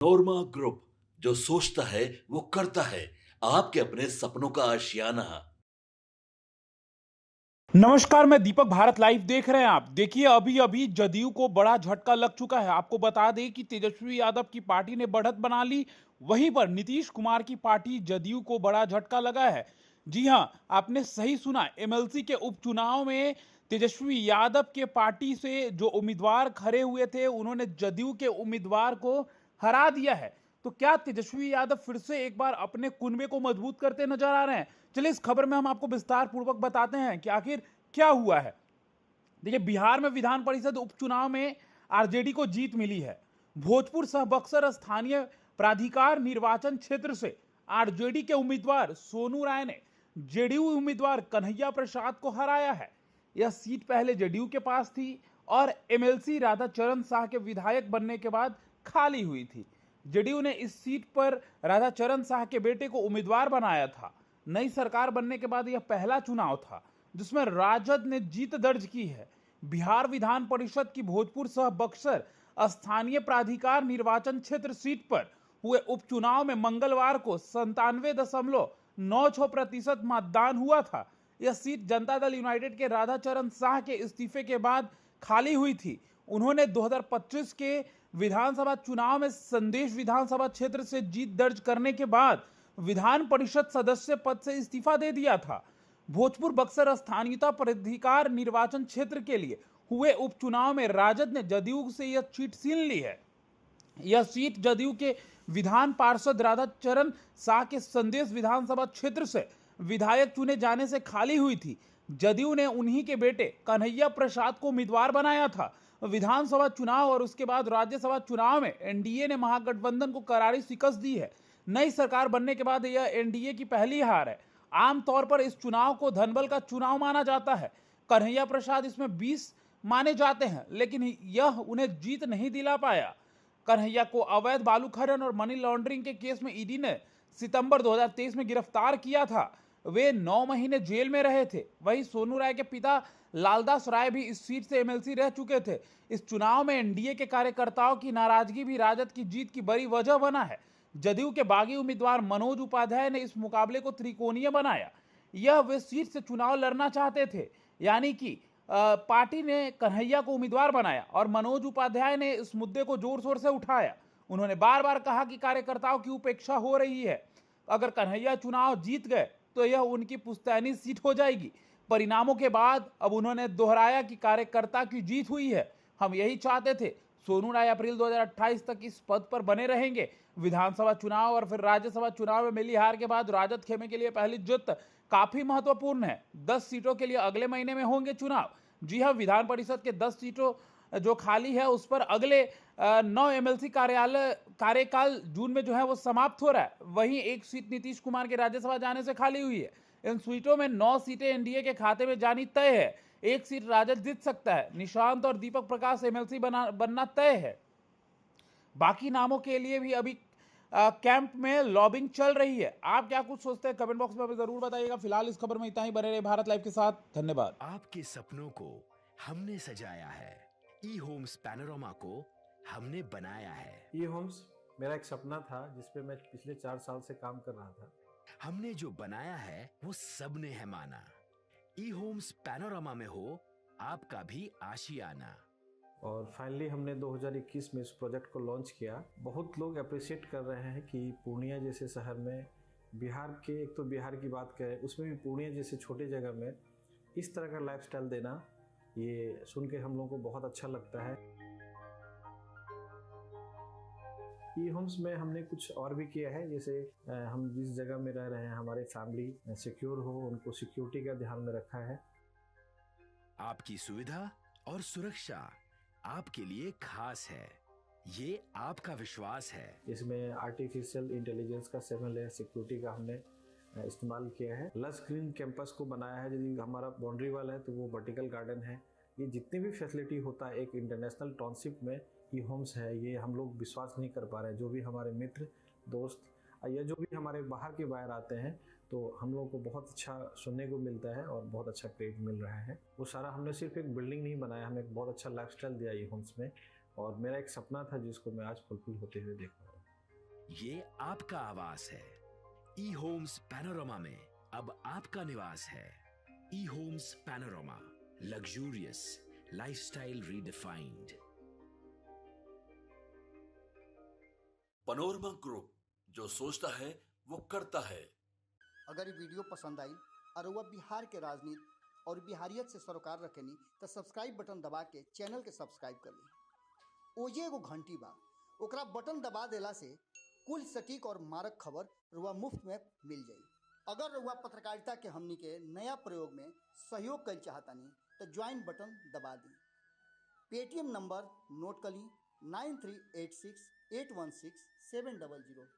नोरमा group, जो सोचता है वो करता है। आपके अपने सपनों का आशियाना। नमस्कार, मैं दीपक। भारत लाइव देख रहे हैं आप। देखिए, अभी अभी जदयू को बड़ा झटका लग चुका है। आपको बता दें कि तेजस्वी यादव की पार्टी ने बढ़त बना ली। वहीं पर नीतीश कुमार की पार्टी जदयू को बड़ा झटका लगा है। जी हां, आपने सही सुना। एमएलसी के उपचुनाव में तेजस्वी यादव के पार्टी से जो उम्मीदवार खड़े हुए थे, उन्होंने जदयू के उम्मीदवार को हरा दिया है। तो क्या तेजस्वी यादव फिर से एक बार अपने कुनबे को मजबूत करते नजर आ रहे हैं? चलिए, इस खबर में हम आपको विस्तार पूर्वक बताते हैं कि आखिर क्या हुआ है। देखिए, बिहार में विधान परिषद उपचुनाव में आरजेडी को जीत मिली है। भोजपुर सह बक्सर स्थानीय प्राधिकार निर्वाचन क्षेत्र से आरजेडी के उम्मीदवार सोनू राय ने जेडीयू उम्मीदवार कन्हैया प्रसाद को हराया है। यह सीट पहले जेडीयू के पास थी और एमएलसी राधाचरण शाह के विधायक बनने के बाद खाली हुई थी। जेडीयू ने इस सीट पर राधाचरण शाह के बेटे को उम्मीदवार बनाया था। नई सरकार बनने के बाद यह पहला चुनाव था जिसमें राजद ने जीत दर्ज की है। बिहार विधान परिषद की भोजपुर सह बक्सर स्थानीय प्राधिकार निर्वाचन क्षेत्र सीट पर हुए उपचुनाव में मंगलवार को 97.96% मतदान हुआ था। यह सीट जनता दल यूनाइटेड के राधाचरण शाह के इस्तीफे के बाद खाली हुई थी। उन्होंने 2025 के विधानसभा चुनाव में संदेश विधानसभा क्षेत्र से जीत दर्ज करने के बाद विधान परिषद सदस्य पद से इस्तीफा दे दिया था। भोजपुर बक्सर स्थानीयता प्राधिकार निर्वाचन क्षेत्र के लिए हुए उपचुनाव में राजद ने जदयू से यह सीट छीन ली है। यह सीट जदयू के विधान पार्षद राधाचरण शाह के संदेश विधानसभा क्षेत्र से विधायक चुने जाने से खाली हुई थी। जदयू ने उन्हीं के बेटे कन्हैया प्रसाद को उम्मीदवार बनाया था। विधानसभा चुनाव और उसके बाद राज्यसभा चुनाव में एनडीए ने महागठबंधन को करारी शिकस्त दी है। नई सरकार बनने के बाद यह एनडीए की पहली हार है। आमतौर पर इस चुनाव को धनबल का चुनाव माना जाता है। कन्हैया प्रसाद इसमें 20 माने जाते हैं, लेकिन यह उन्हें जीत नहीं दिला पाया। कन्हैया को अवैध बालू खनन और मनी लॉन्ड्रिंग के केस में ईडी ने सितंबर 2023 में गिरफ्तार किया था। वे 9 महीने जेल में रहे थे। वहीं सोनू राय के पिता लालदास राय भी इस सीट से एमएलसी रह चुके थे। इस चुनाव में एनडीए के कार्यकर्ताओं की नाराजगी भी राजद की जीत की बड़ी वजह बना है। जदयू के बागी उम्मीदवार मनोज उपाध्याय ने इस मुकाबले को त्रिकोणीय बनाया। यह वे सीट से चुनाव लड़ना चाहते थे, यानी कि पार्टी ने कन्हैया को उम्मीदवार बनाया और मनोज उपाध्याय ने इस मुद्दे को जोर शोर से उठाया। उन्होंने बार बार कहा कि कार्यकर्ताओं की उपेक्षा हो रही है। अगर कन्हैया चुनाव जीत गए तो यह उनकी पुश्तैनी सीट हो जाएगी। परिणामों के बाद अब उन्होंने दोहराया कि कार्यकर्ता की जीत हुई है। हम यही चाहते थे। सोनू राय अप्रैल 2028 तक इस पद पर बने रहेंगे। विधानसभा चुनाव और फिर राज्यसभा चुनाव में मिली हार के बाद राजद खेमे के लिए पहली जीत काफी महत्वपूर्ण है। 10 सीटों के लिए अगले महीने में होंगे चुनाव। जी हां, विधान परिषद के 10 सीटों जो खाली है उस पर अगले 9 एमएलसी कार्यकाल जून में जो है वो समाप्त हो रहा है। वहीं एक सीट नीतीश कुमार के राज्यसभा जाने से खाली हुई है। इन सीटों में 9 सीटें एनडीए के खाते में जानी तय है। एक सीट राजद जीत सकता है। निशांत और दीपक प्रकाश एमएलसी बनना तय है। बाकी नामों के लिए भी अभी कैंप में लॉबिंग चल रही है। आप क्या कुछ सोचते हैं? कमेंट बॉक्स में हमें जरूर बताइएगा। फिलहाल इस खबर में इतना ही। बने रहे भारत लाइव के साथ। धन्यवाद। आपके सपनों को हमने सजाया है। ई होम्स पैनोरामा को हमने बनाया है। ई होम्स मेरा एक सपना था जिस पे मैं पिछले 4 साल से काम कर रहा था। हमने जो बनाया है वो सबने है माना। ई होम्स पैनोरामा में हो आपका भी आशियाना। और फाइनली हमने 2021 में इस प्रोजेक्ट को लॉन्च किया। बहुत लोग अप्रिशिएट कर रहे हैं कि पूर्णिया जैसे शहर में, बिहार के, एक तो बिहार की बात करें उसमें भी पूर्णिया जैसे छोटे जगह में इस तरह का लाइफस्टाइल देना, ये सुन के हम लोगों को बहुत अच्छा लगता है। ई होम्स में हमने कुछ और भी किया है, जैसे हम जिस जगह में रह रहे हैं हमारे फैमिली सिक्योर हो, उनको सिक्योरिटी का ध्यान में रखा है। आपकी सुविधा और सुरक्षा आपके लिए खास है। ये आपका विश्वास है। इसमें आर्टिफिशियल इंटेलिजेंस का 7 लेयर सिक्योरिटी का हमने इस्तेमाल किया है। लस ग्रीन कैंपस को बनाया है। यदि हमारा बाउंड्री वाल है तो वो वर्टिकल गार्डन है। ये जितनी भी फैसिलिटी होता है एक इंटरनेशनल टाउनशिप में, ई होम्स है, ये हम लोग विश्वास नहीं कर पा रहे हैं। जो भी हमारे मित्र दोस्त या जो भी हमारे बाहर के बाहर आते हैं तो हम लोगों को बहुत अच्छा सुनने को मिलता है और बहुत अच्छा क्रेडिट मिल रहा है। वो सारा हमने सिर्फ एक बिल्डिंग नहीं बनाया, हमें एक बहुत अच्छा लाइफस्टाइल दिया ई होम्स में। और मेरा एक सपना था जिसको मैं आज फुलफिल होते हुए देख रहा हूँ। ये आपका आवास है। ई होम्स पैनोरमा में अब आपका निवास है। E homes panorama, luxurious lifestyle redefined. Panorama group, जो सोचता है वो करता है। अगर ये वीडियो पसंद आई और वह बिहार के राजनीति और बिहारियत से सरोकार रखेनी तो सब्सक्राइब बटन दबा के चैनल के सब्सक्राइब कर ली। ओजे एगो घंटी बा, ओकरा बटन दबा देला से कुल सटीक और मारक खबर रुआ मुफ्त में मिल जाई। अगर रुआ पत्रकारिता के हमनी के नया प्रयोग में सहयोग कर चाहतानी तो ज्वाइन बटन दबा दी। पेटीएम नंबर नोट कर ली 9386816700।